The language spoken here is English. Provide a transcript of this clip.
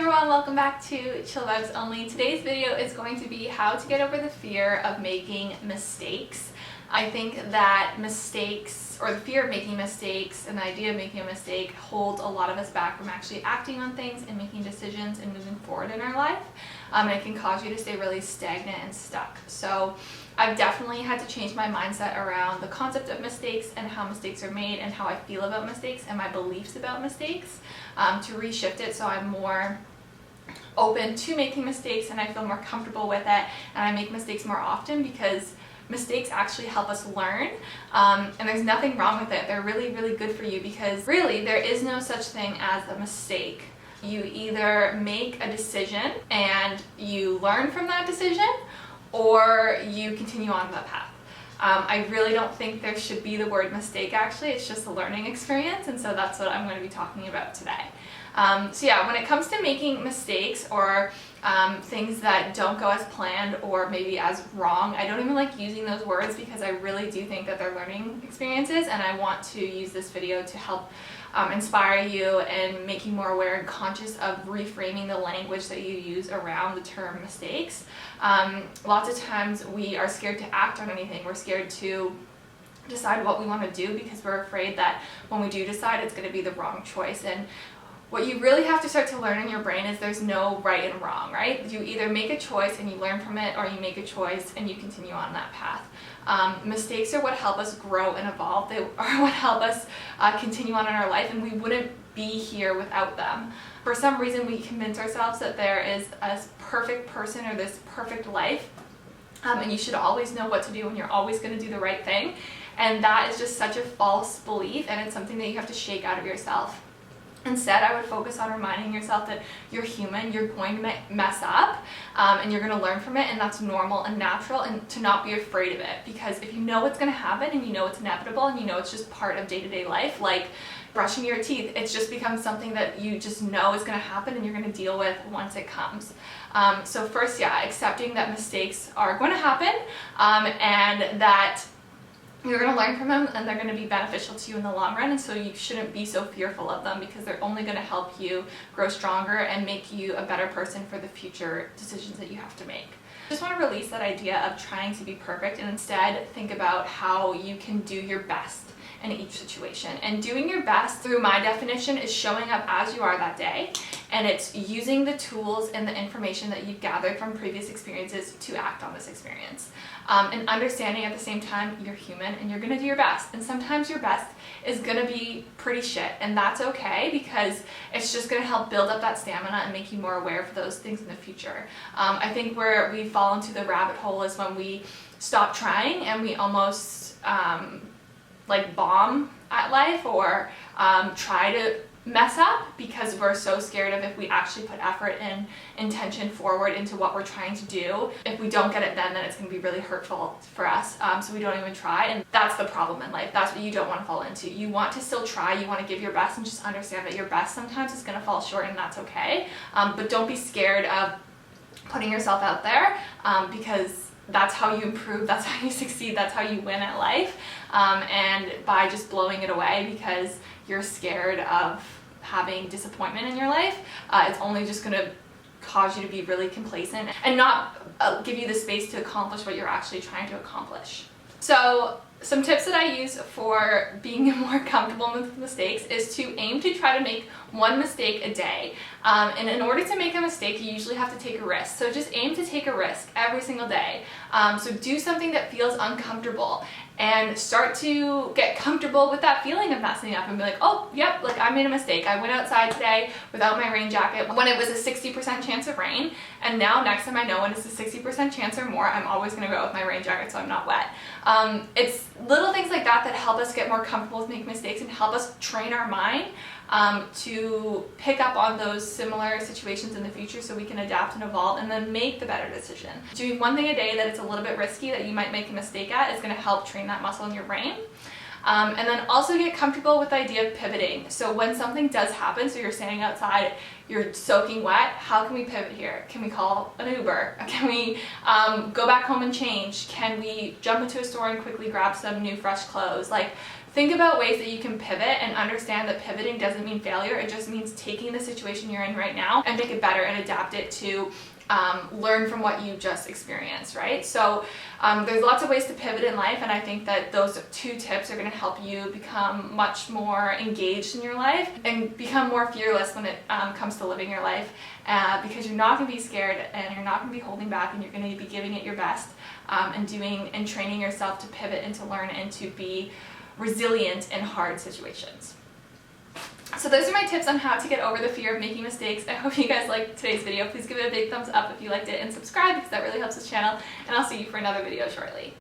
everyone, welcome back to Chill Vibes Only. Today's video is going to be how to get over the fear of making mistakes. I think that mistakes, or the fear of making mistakes and the idea of making a mistake, holds a lot of us back from actually acting on things and making decisions and moving forward in our life. And it can cause you to stay really stagnant and stuck. So I've definitely had to change my mindset around the concept of mistakes and how mistakes are made and how I feel about mistakes and my beliefs about mistakes, to reshift it so I'm more open to making mistakes and I feel more comfortable with it, and I make mistakes more often because mistakes actually help us learn, and there's nothing wrong with it. They're really, really good for you because really there is no such thing as a mistake. You either make a decision and you learn from that decision, or you continue on that path. I really don't think there should be the word mistake actually, it's just a learning experience, and so that's what I'm going to be talking about today. So yeah, when it comes to making mistakes or things that don't go as planned or maybe as wrong, I don't even like using those words because I really do think that they're learning experiences, and I want to use this video to help inspire you and make you more aware and conscious of reframing the language that you use around the term mistakes. Lots of times we are scared to act on anything. We're scared to decide what we want to do because we're afraid that when we do decide it's going to be the wrong choice. And what you really have to start to learn in your brain is there's no right and wrong, right? You either make a choice and you learn from it, or you make a choice and you continue on that path. Mistakes are what help us grow and evolve. They are what help us continue on in our life, and we wouldn't be here without them. For some reason, we convince ourselves that there is a perfect person or this perfect life, and you should always know what to do and you're always going to do the right thing. And that is just such a false belief, and it's something that you have to shake out of yourself. Instead, I would focus on reminding yourself that you're human, you're going to mess up, and you're going to learn from it, and that's normal and natural, and to not be afraid of it. Because if you know what's going to happen and you know it's inevitable and you know it's just part of day-to-day life, like brushing your teeth, it's just becomes something that you just know is going to happen and you're going to deal with once it comes. So first, yeah, accepting that mistakes are going to happen, and that you're going to learn from them and they're going to be beneficial to you in the long run, and so you shouldn't be so fearful of them because they're only going to help you grow stronger and make you a better person for the future decisions that you have to make. I just want to release that idea of trying to be perfect and instead think about how you can do your best in each situation. And doing your best, through my definition, is showing up as you are that day, and it's using the tools and the information that you've gathered from previous experiences to act on this experience. And understanding at the same time you're human and you're going to do your best, and sometimes your best is going to be pretty shit, and that's okay because it's just going to help build up that stamina and make you more aware of those things in the future. I think where we fall into the rabbit hole is when we stop trying and we almost like bomb at life, or try to mess up because we're so scared of if we actually put effort and intention forward into what we're trying to do. If we don't get it then it's going to be really hurtful for us, so we don't even try, and that's the problem in life. That's what you don't want to fall into. You want to still try, you want to give your best, and just understand that your best sometimes is going to fall short, and that's okay, but don't be scared of putting yourself out there, because that's how you improve, that's how you succeed, that's how you win at life, and by just blowing it away because you're scared of having disappointment in your life, it's only just going to cause you to be really complacent and not give you the space to accomplish what you're actually trying to accomplish. So some tips that I use for being more comfortable with mistakes is to aim to try to make one mistake a day. And in order to make a mistake, you usually have to take a risk. So just aim to take a risk every single day. So do something that feels uncomfortable and start to get comfortable with that feeling of messing up and be like, oh, yep, like I made a mistake. I went outside today without my rain jacket when it was a 60% chance of rain, and now next time I know when it's a 60% chance or more, I'm always going to go out with my rain jacket so I'm not wet. It's little things like that that help us get more comfortable with making mistakes and help us train our mind to pick up on those similar situations in the future so we can adapt and evolve and then make the better decision. Doing one thing a day that it's a little bit risky that you might make a mistake at is going to help train that muscle in your brain. And then also get comfortable with the idea of pivoting. So when something does happen, so you're standing outside, you're soaking wet, how can we pivot here? Can we call an Uber? Can we go back home and change? Can we jump into a store and quickly grab some new fresh clothes? Like, think about ways that you can pivot and understand that pivoting doesn't mean failure. It just means taking the situation you're in right now and make it better and adapt it to learn from what you just experienced, right? So there's lots of ways to pivot in life, and I think that those 2 tips are going to help you become much more engaged in your life and become more fearless when it comes to living your life, because you're not going to be scared and you're not going to be holding back, and you're going to be giving it your best and doing and training yourself to pivot and to learn and to be resilient in hard situations. So those are my tips on how to get over the fear of making mistakes. I hope you guys liked today's video. Please give it a big thumbs up if you liked it and subscribe, because that really helps this channel, and I'll see you for another video shortly.